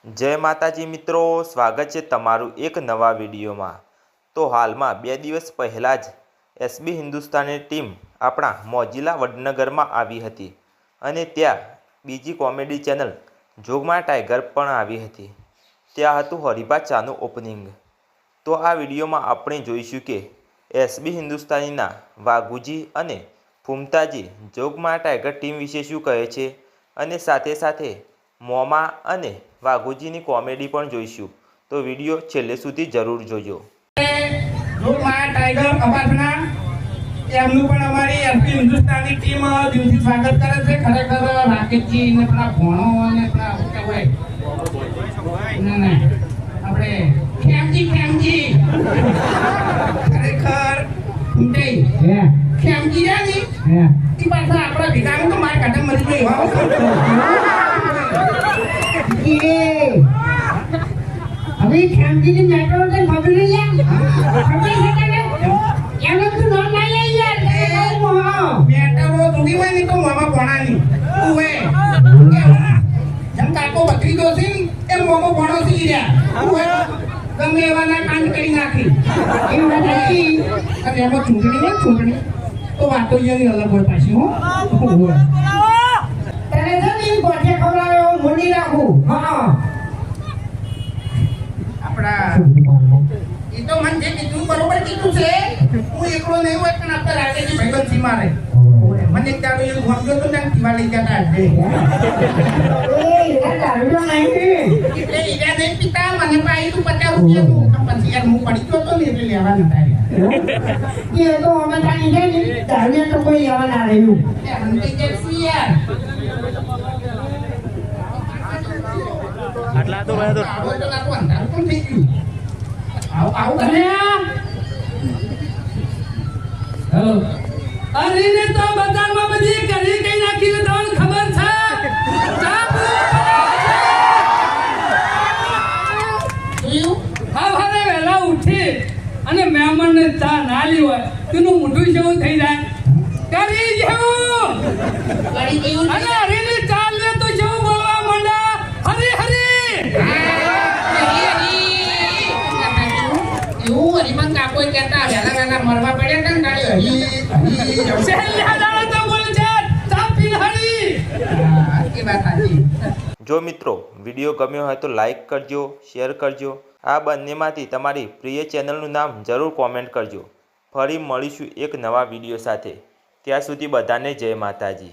जय माताजी मित्रों, स्वागत है तमारू एक नवा वीडियो में। तो हाल में 2 दिवस पहला ज एसबी हिंदुस्तानी टीम अपना मोजीला वडनगर में आई हती अने त्या बीजी कॉमेडी चेनल जोगमाया टाइगर पण आई हती। त्या हतुं हरिभा चानु ओपनिंग। तो आ वीडियो में आपणे जोईशुं के एसबी हिंदुस्तानी वाघुजी अने फूमताजी जोगमाया टाइगर टीम विषे शुं कहे छे अने साथे साथे मोमा अने वाघुजी की कॉमेडी पण जोईशुं। तो वीडियो छेल्ले सुधी जरूर जोजो। जोगमाया टाइगर अबाजना एमनु पण अमारी एसपी हिंदुस्तानी टीम दिलथी स्वागत करे छे। खरेखर राकेशजी ने पेला भणो અને પેલા ઓકે હોય ના આપણે ખેમજી ખરેખર ઉંડે હે ખેમજી જાની હે ઈ પાછા આપણા ભીગાનું તો માર કાઢે મરી ગઈ હો अभी खेमजी ने मेट्रो से खबर लिया खबर है क्या एनो तो नाम नहीं है यार मेट्रो दुगी में नहीं तो मामा कोणानी ओए जम काको बकरी दोसी ए मोमो कोणो सी गया ओए गमे एवाना कांड કરી નાખી એ નથી અને એમાં ચૂંટણી તો વાતો જેની અલગ હોય પાછી હો તને જો ની ગોઠે ખવડાવ્યો મોડી રાખું હા આપડા ઈ તો મન જે કીધું બરોબર કીધું છે હું એકલો નહીં હોય પણ આપતા રાકેશજી ભાઈબંધ થી મારે મને એક દાડો એવું ગમતો તો ને દિવાળી જતા હશે એ એના દારૂ નહીં એટલે ઈરા નહીં પીતા મને પાઈ તું 50 રૂપિયા નું તો પછી યાર હું પડી ગયો તો ને એટલે લેવા નતા ये तो हमें जानी है दारू तो कोई लेवा ना રહ્યું મને તો જેસી યાર આટલા તો ભાઈ તો આવો તો ના કોણ દારૂ કોણ થઈ ગયું આવો અરે હેલો અરે ને તો બજારમાં બધી કરી કઈ નાખી ને તમને ખબર છે હા ભારે વેલા ઉઠી અને મહેમાનને ચા ના લી હોય તેનું મોઢું જેવું થઈ જાય કરી જેવું અને હરીને ચા લે તો જેવું બોલવા માંડા હરી હરી એવું હરીમન કાકોય કહેતા વેલા મરવા પડ્યા હતા ને ગાડી હરી છેલ્લા દાડા તો બોલ છે ચા પી હરી કે વાત સાચી। जो मित्रों वीडियो गम्यो है तो लाइक करजो, शेर करजो। आ बंनेमांथी तमारी प्रिय चेनलनुं नाम जरूर कॉमेंट करजो। फरी मळीशुं एक नवा वीडियो साथे। त्यां सुधी बधाने जय माताजी।